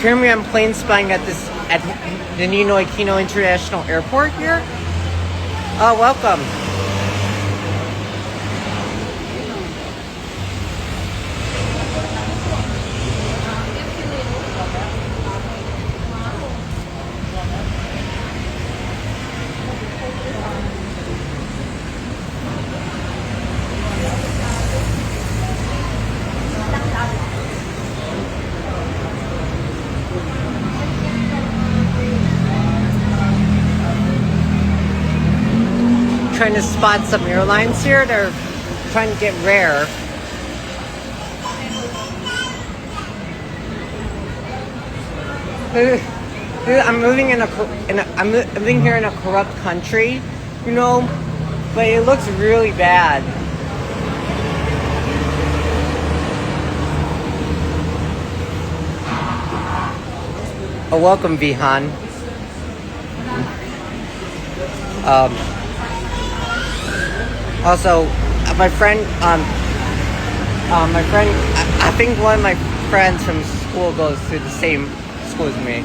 Currently, I'm plane spying at the Ninoy Aquino International Airport here. Welcome. Trying to spot some airlines here. They're trying to get rare. I'm living here in a corrupt country, you know, but it looks really bad. Welcome, Vihan. Also, my friend, I think one of my friends from school goes to the same school as me.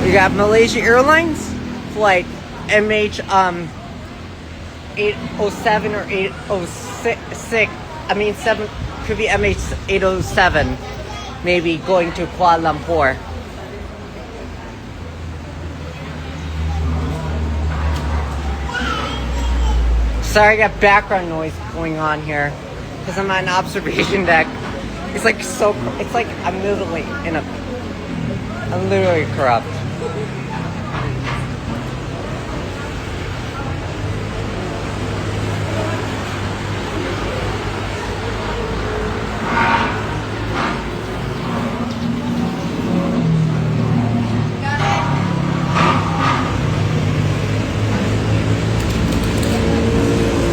We got Malaysia Airlines flight MH 807 or 806. I mean 7 could be MH 807. Maybe going to Kuala Lumpur. Sorry, I got background noise going on here because I'm on an observation deck. It's like I'm literally corrupt.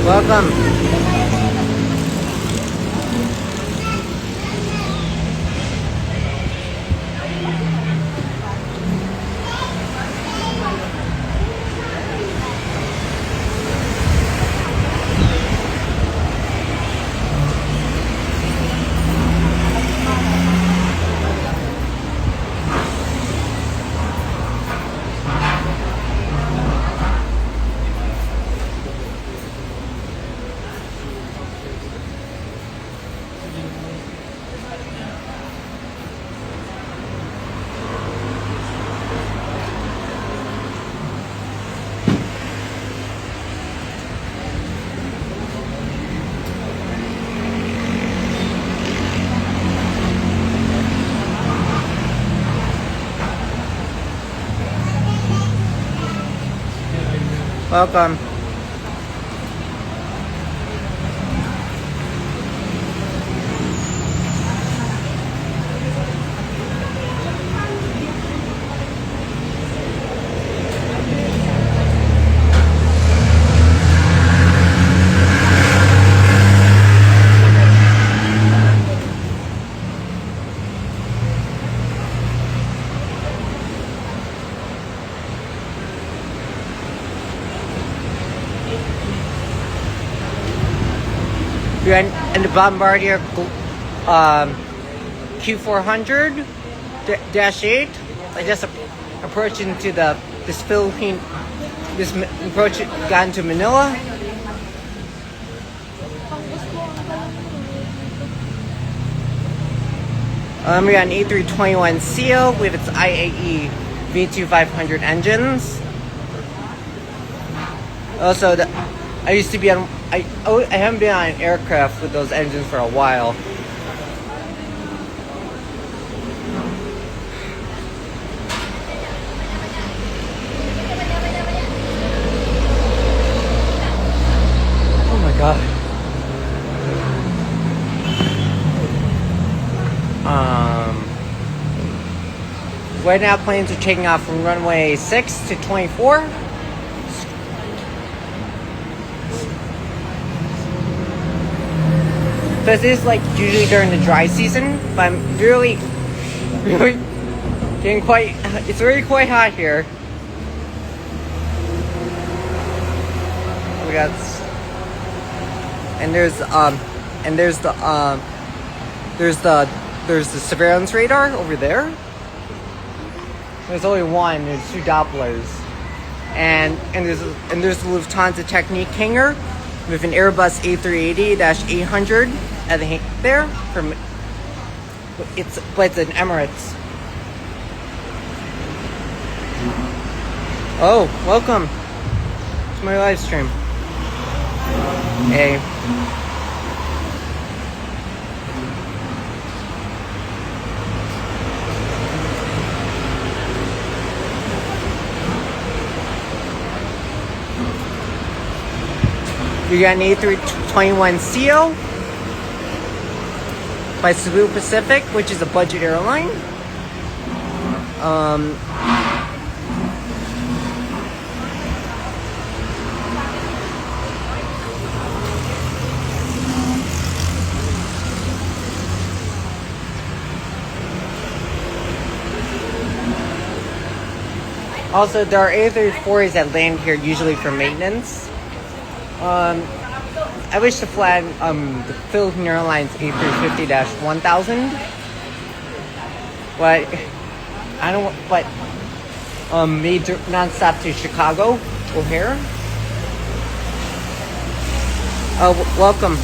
Welcome. Welcome. We're in the Bombardier Q400-8. I just approaching to this approach gone to Manila. We're on A321ceo with its IAE V2500 engines. Also, I used to be on. I haven't been on an aircraft with those engines for a while. Oh my god. Right now, planes are taking off from runway 6 to 24. This is like usually during the dry season, but I'm really getting quite. It's really quite hot here. We got, and there's the surveillance radar over there. There's only one. There's two Dopplers, and there's the Lufthansa Technique hangar with an Airbus A380-800 at the there. But it's an Emirates. Oh, welcome to my live stream. Hey. You got an A321ceo by Cebu Pacific, which is a budget airline. Also, there are A340s that land here usually for maintenance. I wish to fly the Philippine Airlines A350-1000, but I don't. But made nonstop to Chicago O'Hare. Welcome.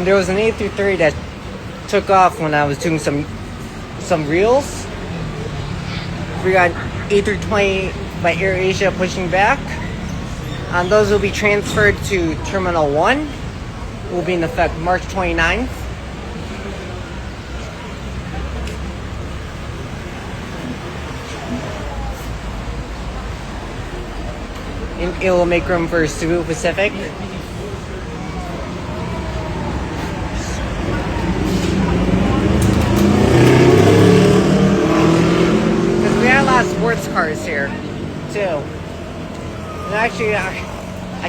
There was an A330 that took off when I was doing some reels. We got A320 by AirAsia pushing back. Those will be transferred to Terminal 1. Will be in effect March 29th. And it will make room for Cebu Pacific. Sports cars here too, and actually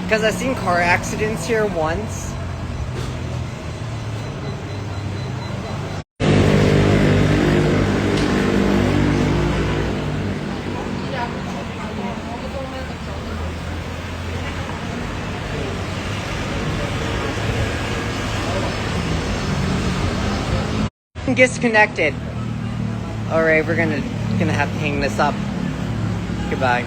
because I've seen car accidents here once. Disconnected. All right, we're gonna have to hang this up. Goodbye.